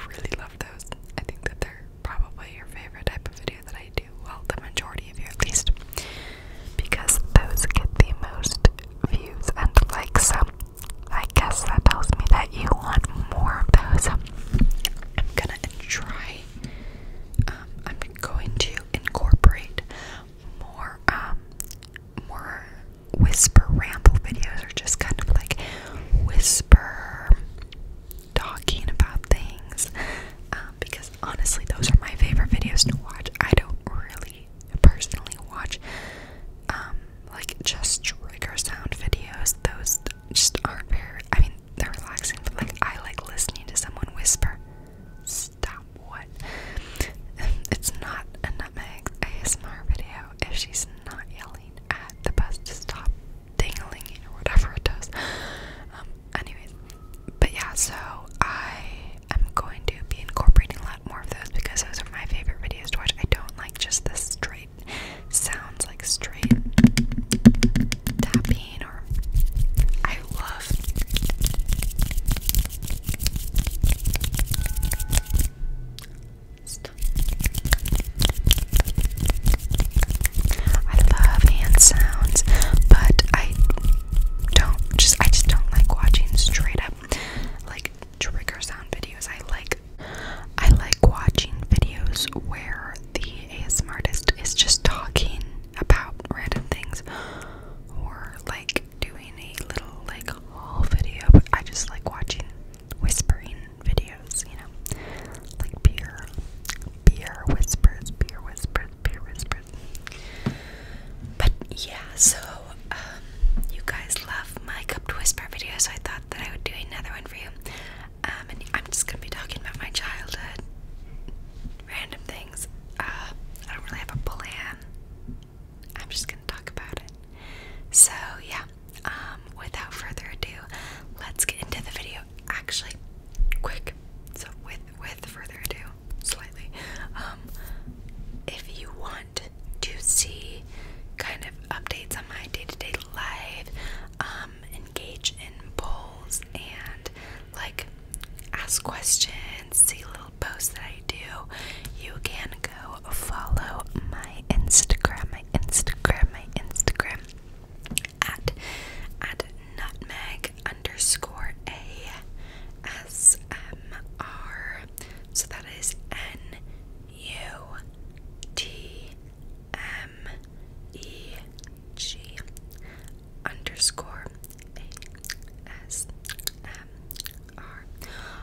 really love those. I think that they're probably your favorite type of video that I do. Well, the majority of you at least. Because those get the most views and likes. So I guess that tells me that you want more of those. I'm gonna try. I'm going to incorporate more whisper ramble videos, or just kind of like whisper talking about things, because honestly those are my favorite videos to watch. I don't really personally watch like just trigger sound videos. Those just aren't very, I mean, they're relaxing, but like I like listening to someone whisper. Stop, what? It's not a Nutmeg ASMR video if she's not yelling at the bus to stop dingling or whatever it does. Anyways, but yeah, so I am going to be incorporating a lot more of those because those are my favorite videos to watch. I don't like just the straight sounds, like straight tapping, or I love hand sounds, but I just don't like watching straight up like trigger sound videos. I like watching videos where the ASMR artist is just talking about random things, or like doing a little like haul video. But I just like watching whispering videos, you know, like beer whispers. But yeah, so you guys love my cupped whisper video, so I thought that I would do another one for you. And I'm just gonna be talking about my childhood, random things. I don't really have a plan. I'm just gonna talk about it. So yeah, without further ado, let's get into the video. Actually, quick. So with further ado, slightly. If you want to see kind of updates on my day-to-day life, engage in polls, and like ask questions, see little posts that I do, you can go follow my Instagram at nutmeg_ASMR. So that is NUTMEG_ASMR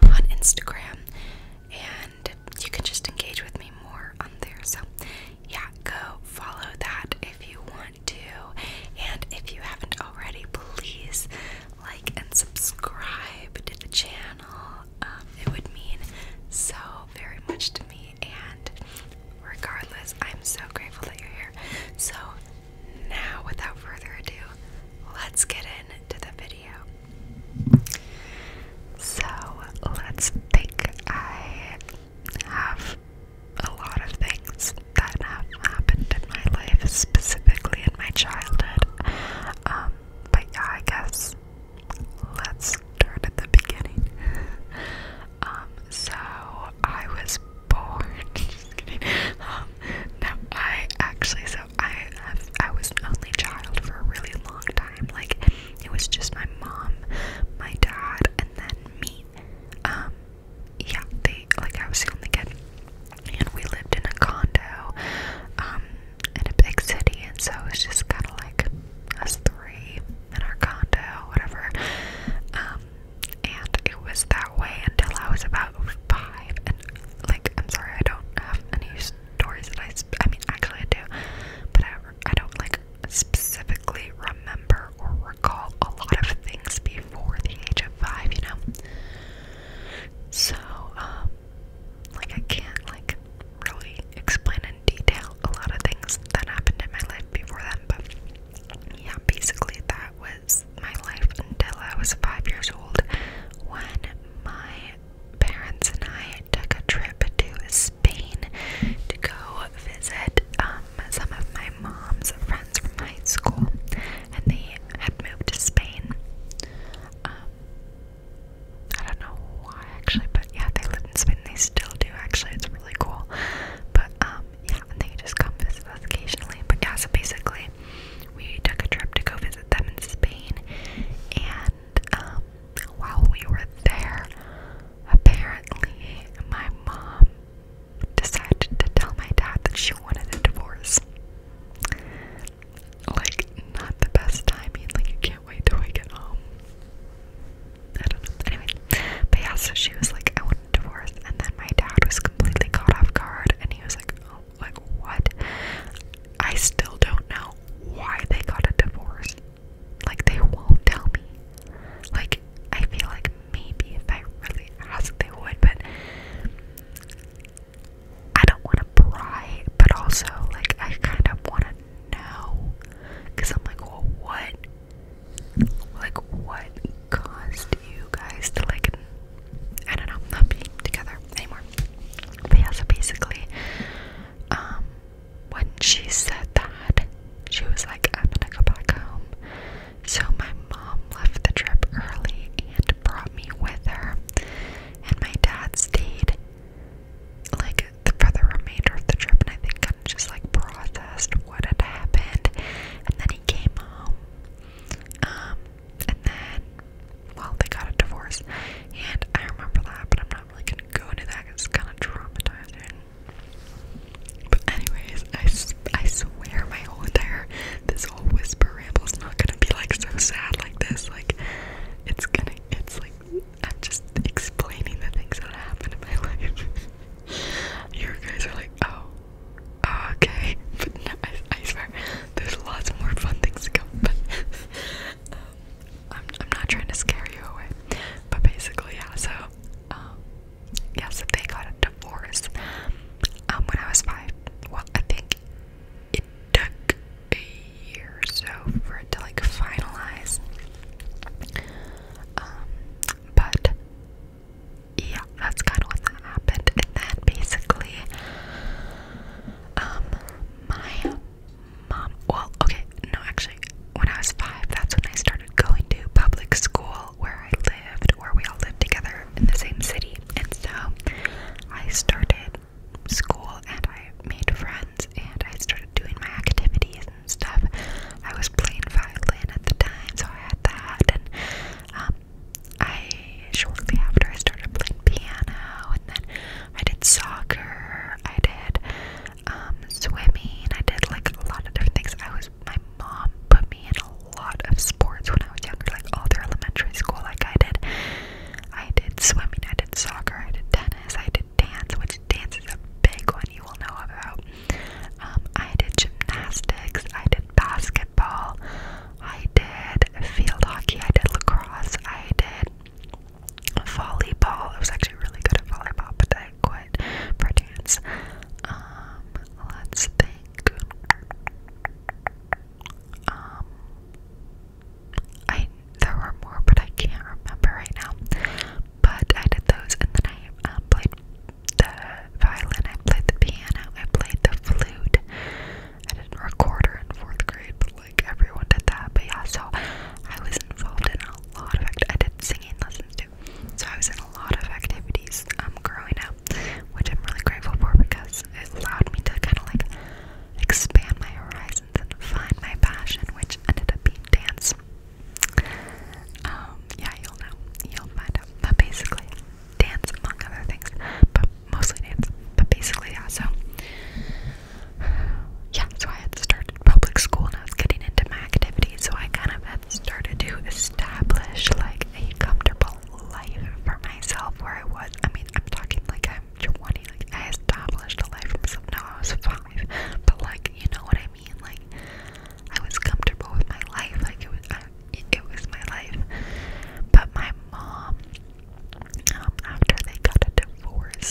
on Instagram, and you can just engage with me more on there. So yeah, go follow that.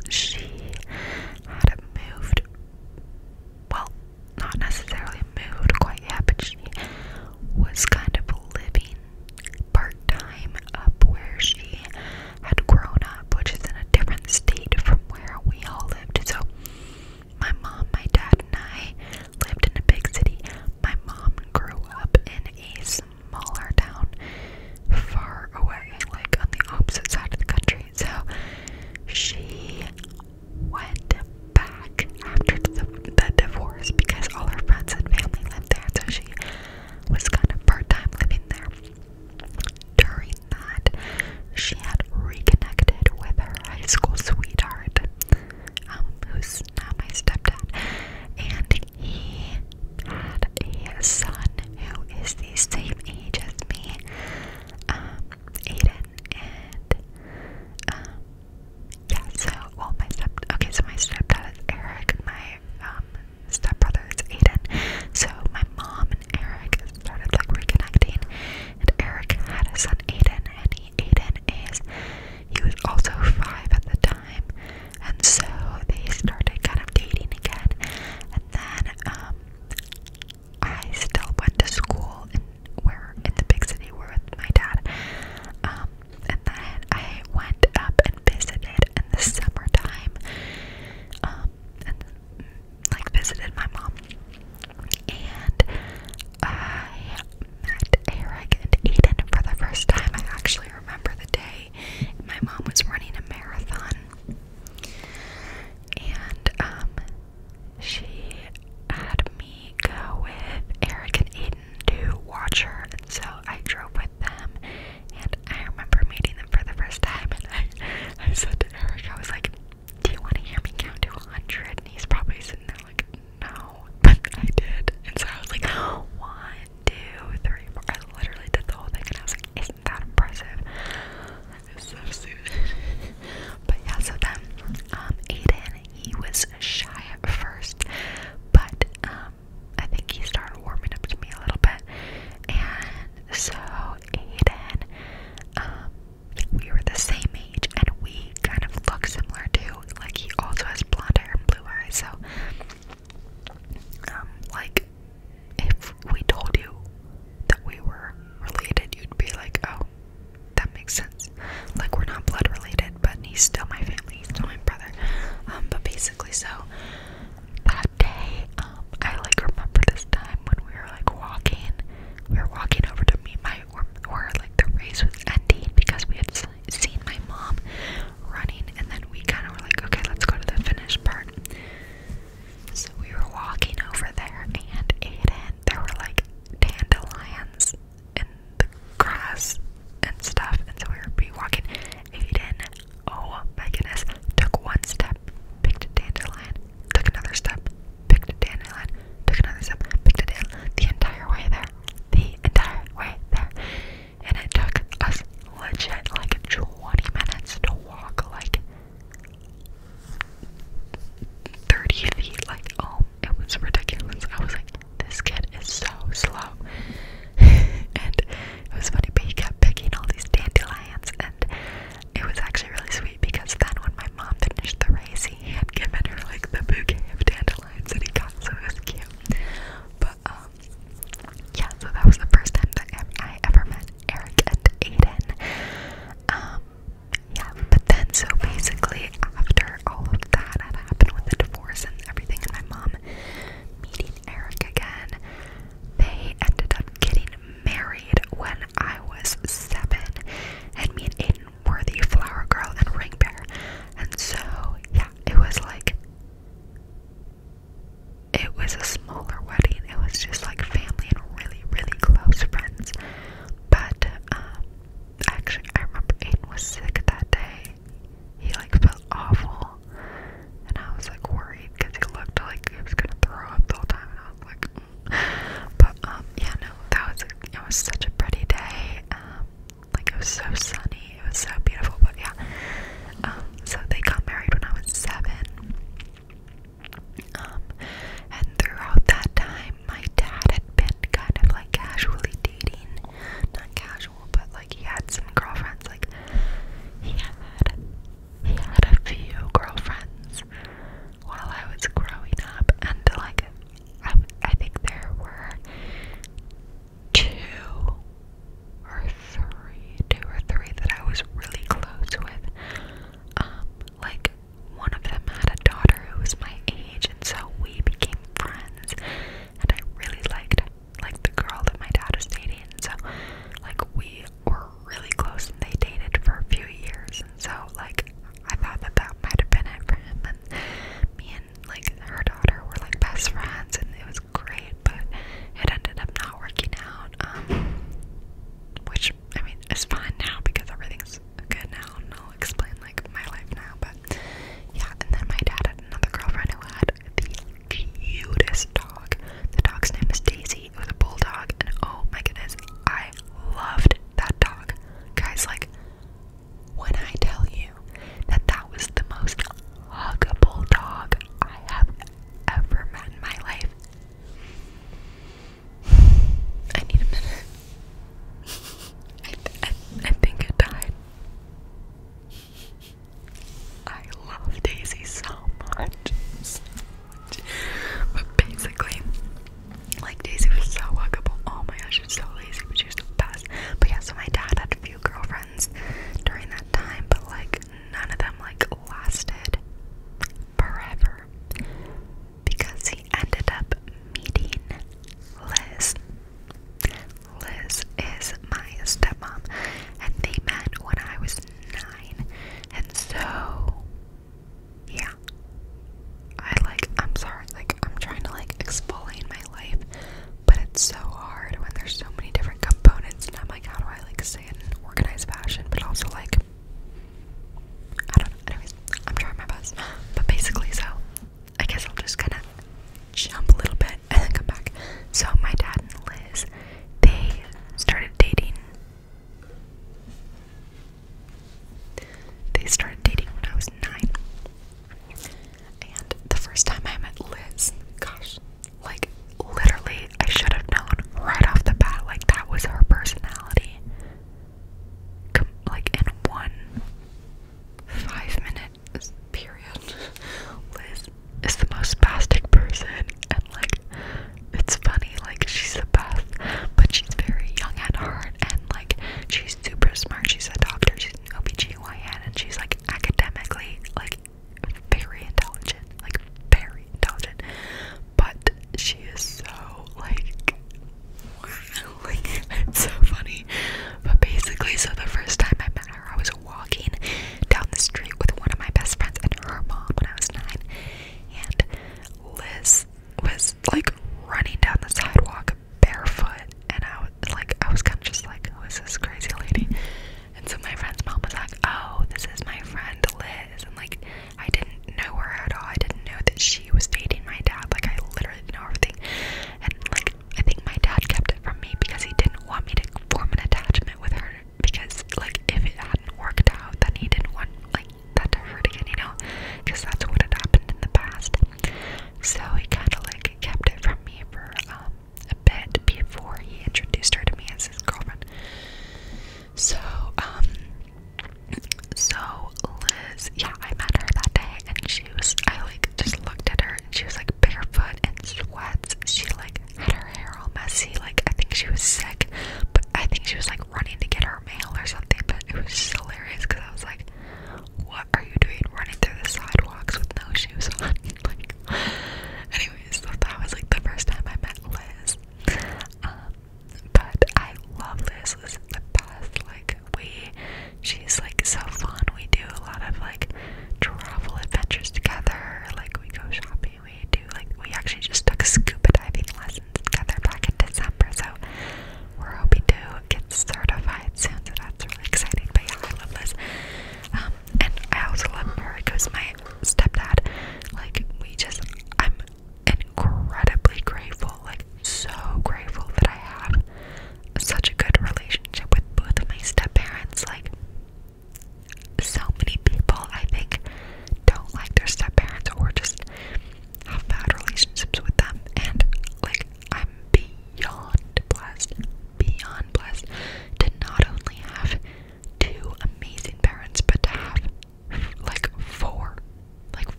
because she had moved, well, not necessarily moved quite yet, but she was kind of living part-time up where she had grown up, which is in a different state from where we all lived. So my mom, my dad, and I lived in a big city. My mom grew up in a smaller town far away, like on the opposite side of the country. So she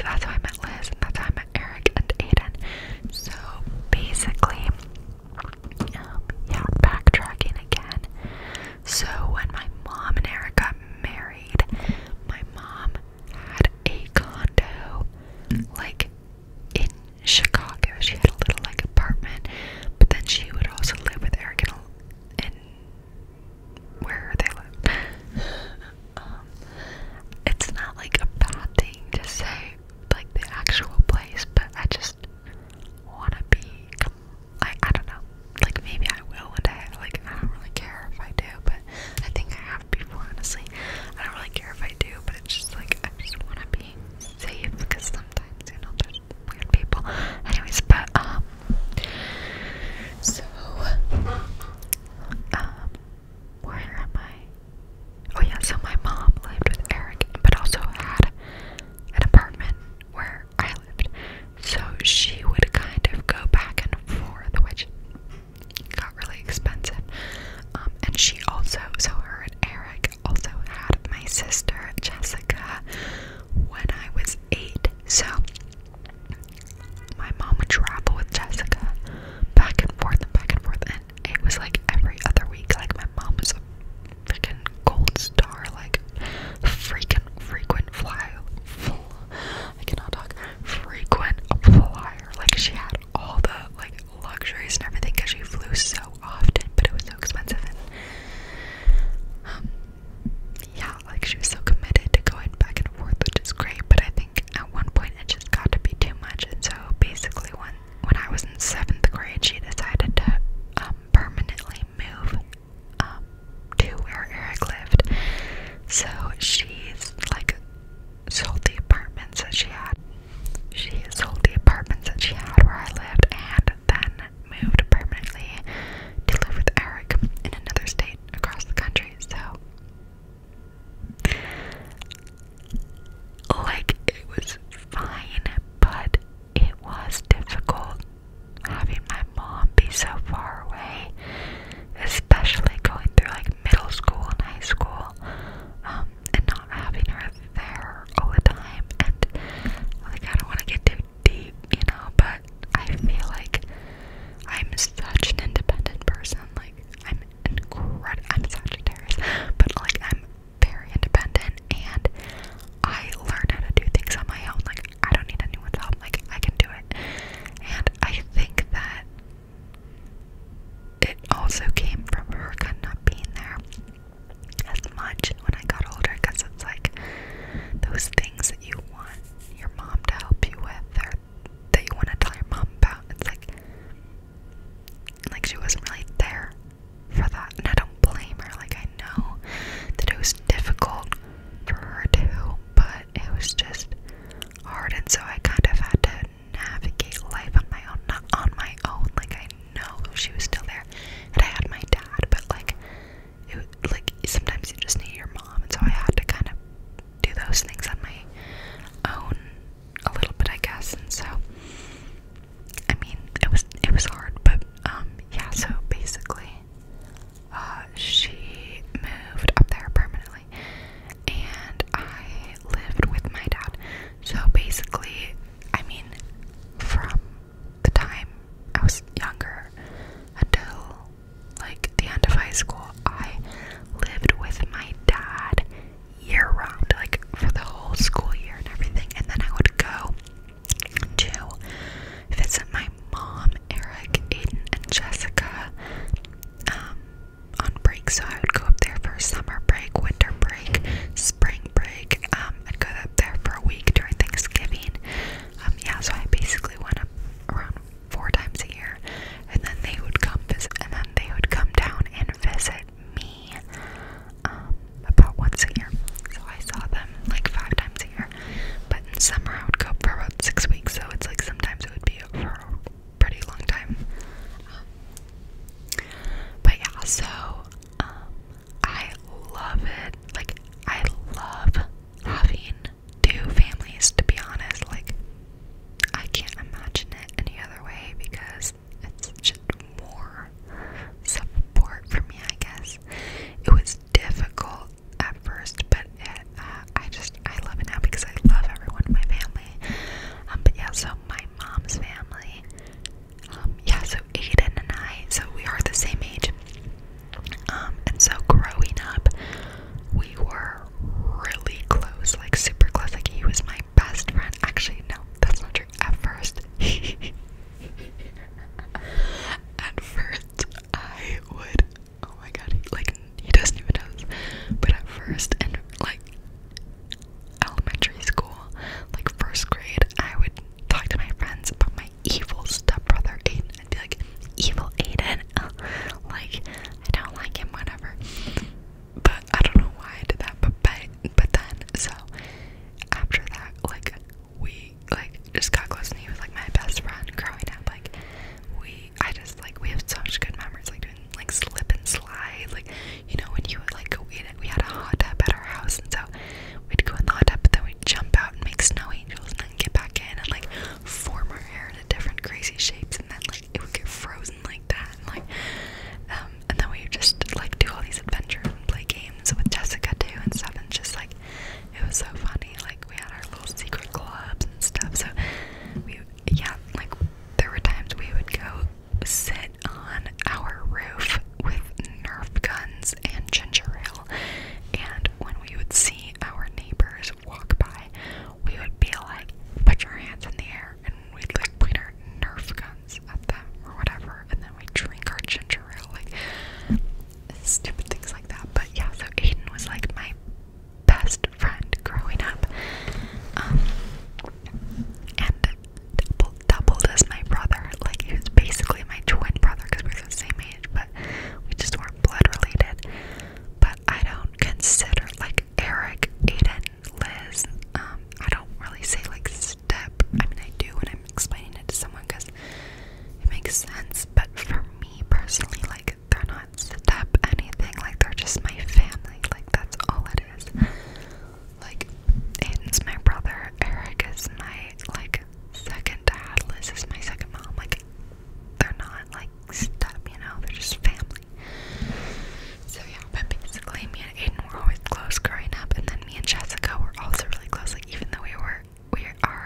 So that's how I met Liz, and that's how I met Eric and Aiden. So basically, yeah, backtracking again. So when my mom and Eric got married, my mom had a condo, like, in Chicago. She had a little, like, apartment, but then she would also live with Eric in where they live. It's not, like, a bad thing to say, like, the actual place, but I just want to be, I don't know, like, maybe I will one day, like, I don't really care if I do, but I think I have before, honestly. I don't really care if I do, but it's just, like, I just want to be safe, because sometimes, you know, there's weird people. Anyways, but, so, where am I? Oh yeah, so my mom lived with Eric, but also had an apartment where I lived. So she would kind of go back and forth, which got really expensive. And she also, so her and Eric also had my sister Jessica when I was 8. So my mom would travel with Jessica back and forth and back and forth, and it was like every other week. Like, my mom was a freaking gold star, like frequent flyer. I cannot talk. Frequent flyer. Like, she had all the, like, luxuries and everything because she flew so often, but it was so expensive. And yeah, like, she was so committed to going back and forth, which is great. But I think at one point it just got to be too much, and so basically when I was in 7th grade, she decided to permanently move to where Eric lived. So she's, like, sold the apartments that she had. She sold the apartments that she had where I lived, and then moved permanently to live with Eric in another state across the country. So, like, it was fine, but it was difficult having my mom be so far away, especially going through, like, middle school and high school, and not having her there all the time. And, like, I don't want to get too deep, you know, but I feel like I'm such an independent person. Like, I'm Sagittarius, but, like, I'm very independent, and I learned how to do things on my own. Like, I don't need anyone's help. Like, I can do it. And I think that it also came from her kind of not being there as much when I got older, because it's like those things that you want your mom to help you with, or that you want to tell your mom about. It's like she wasn't really there for that, and I don't blame her. Like, I know that it was difficult for her too, but it was just hard, and so I kind of had to navigate life on my own. Not on my own, like, I know she was still there, and I had my dad, but, like, sometimes you just need your mom, and so I had to kind of do those things on my own a little bit, I guess. And so, I mean, it was hard, but yeah, so basically she moved up there permanently, and I lived with my dad. So basically, I mean, from the time I was younger until, like, the end of high school, I lived with my dad year round, like, for the whole school year and everything. And then I would go to visit my mom, Eric, Aiden, and Jessica on break. So I would go up there for summer break, winter break, spring break. I'd go up there for a week during Thanksgiving. Yeah, so I basically went up around 4 times a year, and then they would come visit, and then they would come down and visit me about once a year. So I saw them like 5 times a year, but in summer I would go for about 6 weeks. So it's like sometimes it would be for a pretty long time. But yeah, so I love it. Like, I love having 2 families, to be honest. Like, I can't imagine it any other way, because it's just more support for me, I guess. It was difficult at first, but I love it now because I love everyone in my family.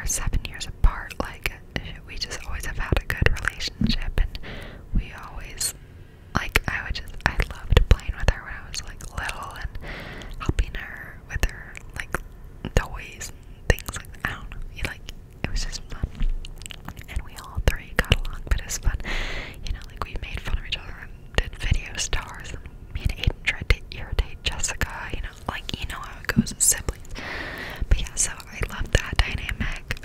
we're 7 years apart. Like, we just always have had a good relationship, and we always, like, I loved playing with her when I was, like, little, and helping her with her, like, toys and things like that. I don't know, it was just fun, and we all three got along, but it was fun, like, we made fun of each other and did video stars, and me and Aiden tried to irritate Jessica, like, how it goes with siblings. But yeah, so I love that dynamic.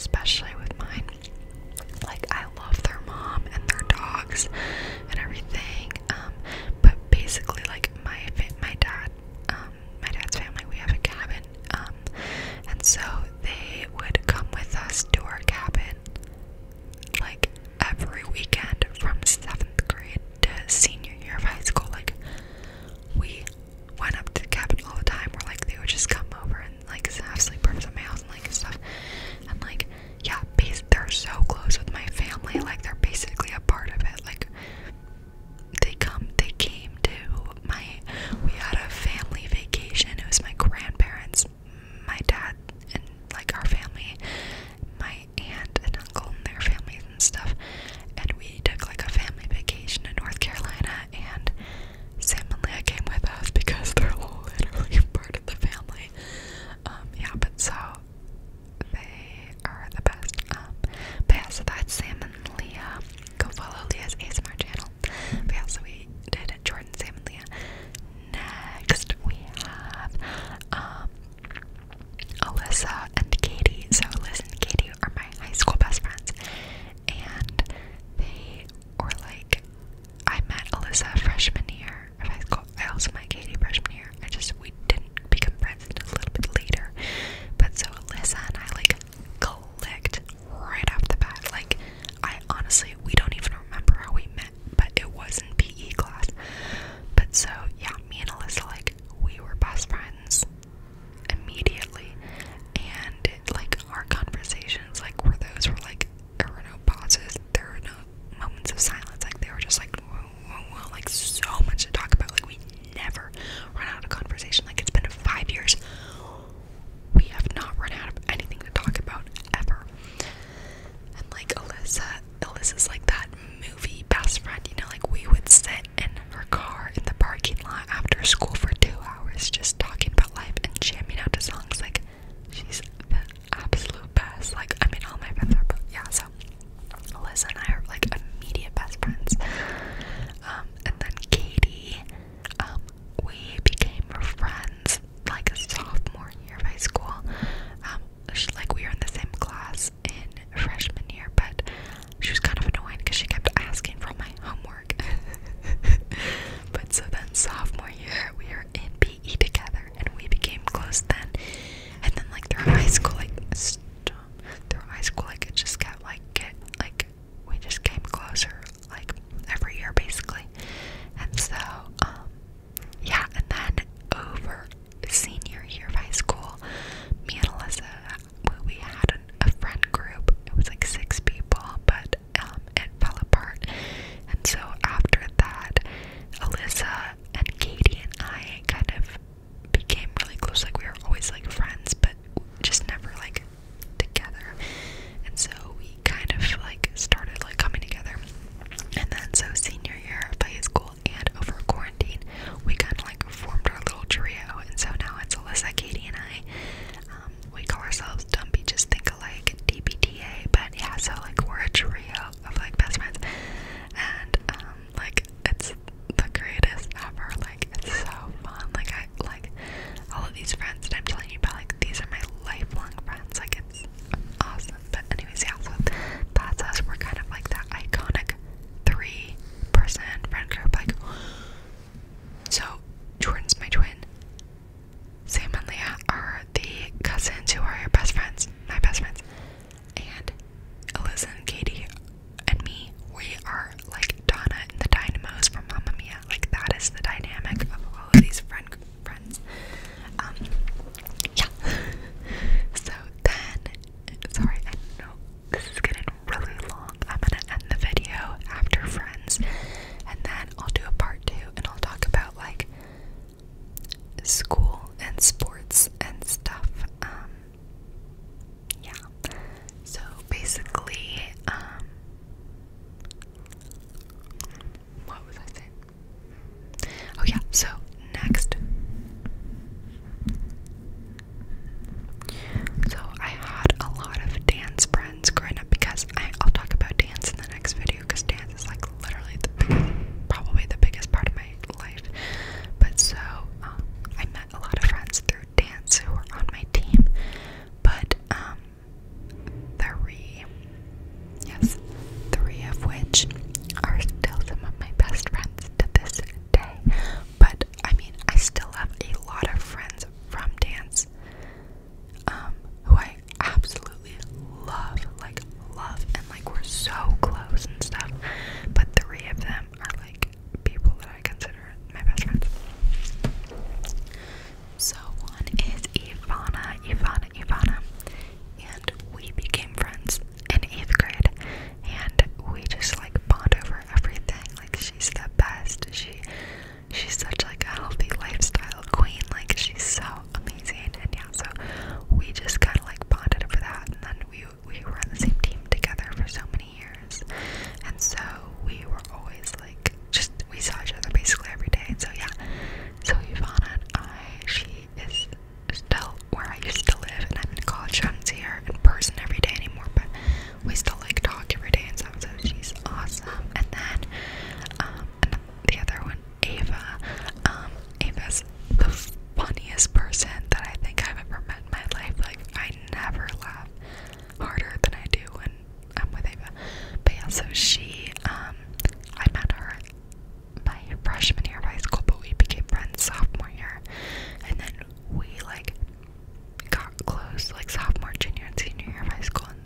especially with mine. Like, I love their mom and their dogs and everything. But basically, like, my dad's family, we have a cabin. And so they would come with us to our cabin, like, every weekend from 7th grade to senior year of high school. Like, we went up to the cabin all the time, where, like, they would just come over and, like, have sleepovers at my house and, like, stuff. And, like, yeah,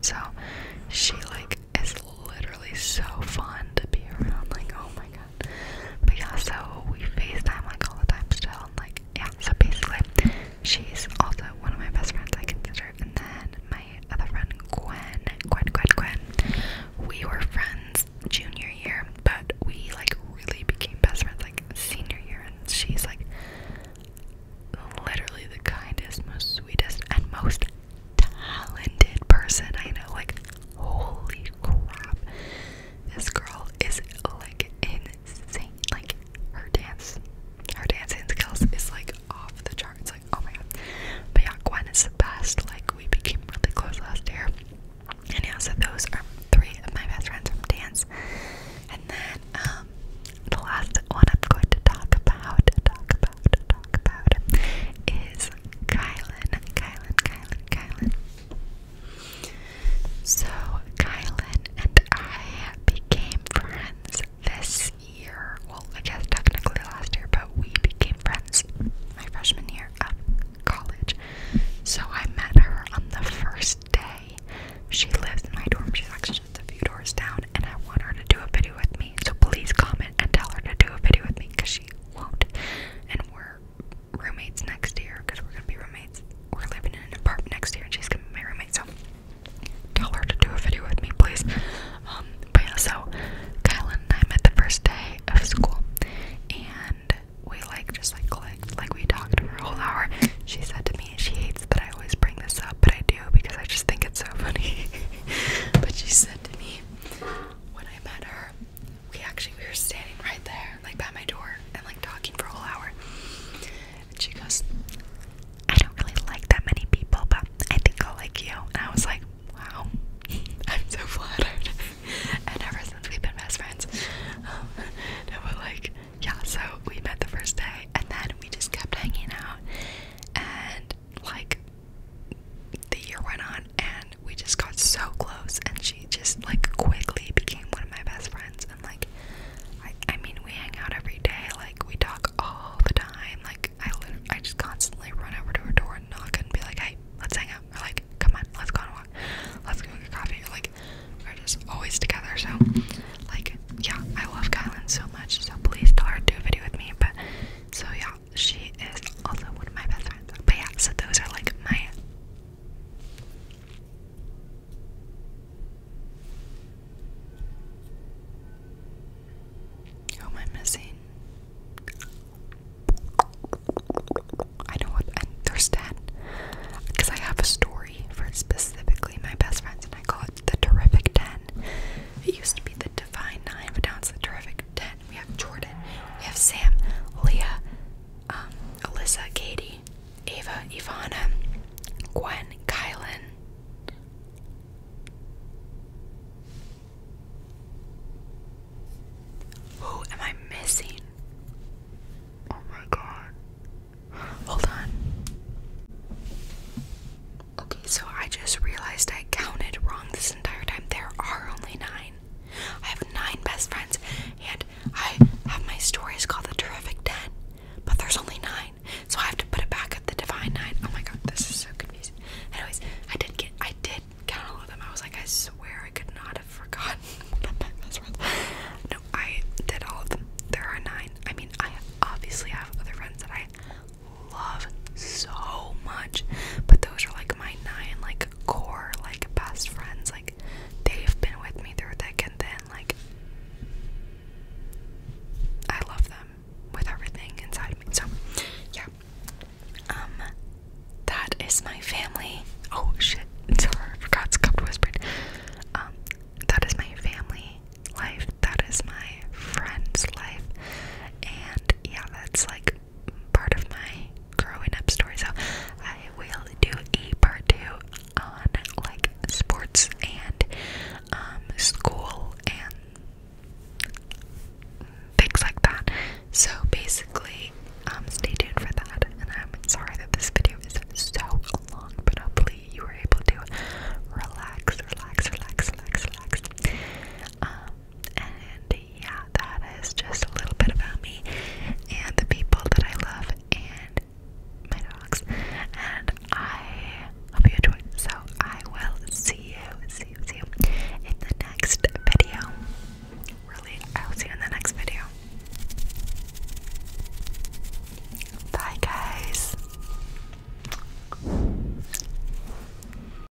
so she like is literally so fun to be around, like, oh my god. But yeah, so we FaceTime like all the time still, and like, yeah, so basically she's also one of my best friends, I consider. And then my other friend Gwen, we were friends junior year, but we like really became best friends like senior year, and she's like literally the kindest, most sweetest, and most talented person I know. Like, holy crap, this girl is like insane. Like, her dancing skills is like off the charts. Like, oh my god. But yeah, Gwen is the best. Like, we became really close last year. And yeah, so those are three of my best friends from dance. And then the last one I'm going to talk about is Kylan. So Kylan and I became friends this year. Well, I guess technically last year, but we became friends my freshman year of college. So I met her on the first day. She lives in my dorm. She's actually just a few doors down, and I want her to do a video with me. So please comment and tell her to do a video with me, because she won't. And we're roommates next year, because we're gonna be roommates. We're living in an apartment next year, and she's gonna be my roommate. So tell her to do a video with me, please. But yeah, so Kylan and I met the first day of school, and we like just like clicked. Like, we talked for a whole hour. She said to me, she hates that I always bring this up, but I do because I just think it's so funny. But she said to me when I met her, we were standing right there, like by my door, and like talking for a whole hour. And she goes, I don't really like that many people, but I think I'll like you. And I was like, wow, I'm so flattered. And ever since we've been best friends. No, but like, yeah, so we met the first day, and then we just kept hanging out, and like the year went on, and we just got so close, and she just like quickly became one of my best friends. And like, I mean, we hang out every day, like we talk all the time. Like, I just constantly run over to her door and knock and be like, hey, let's hang out, or like, come on, let's go on a walk, let's go get coffee. Like, we're just always together. So like, yeah, I love Kylan so much, so please tell her to do a video with me. But so yeah, she is also one of my best friends. But yeah, so those are like my who am I missing? I know what, and there's 10, because I have a story for specifically my best friends, and I call it the Terrific 10. It used to be the Divine 9, but now it's the Terrific 10. We have Jordan, we have Sam, Leah, Alyssa, Katie, Ava, Ivana, Gwen, Kylan. Who am I missing? Oh my god. Hold on. Okay, so I just realized I counted wrong this entire time. There are only 9. I have 9 best friends, and I have my stories called the Terrific 10, but there's only 9, so I have to put it back at the Divine 9. Oh my god, this is so confusing. Anyways, I did count all of them. I was like, I swear I could not have forgotten one of my best friends.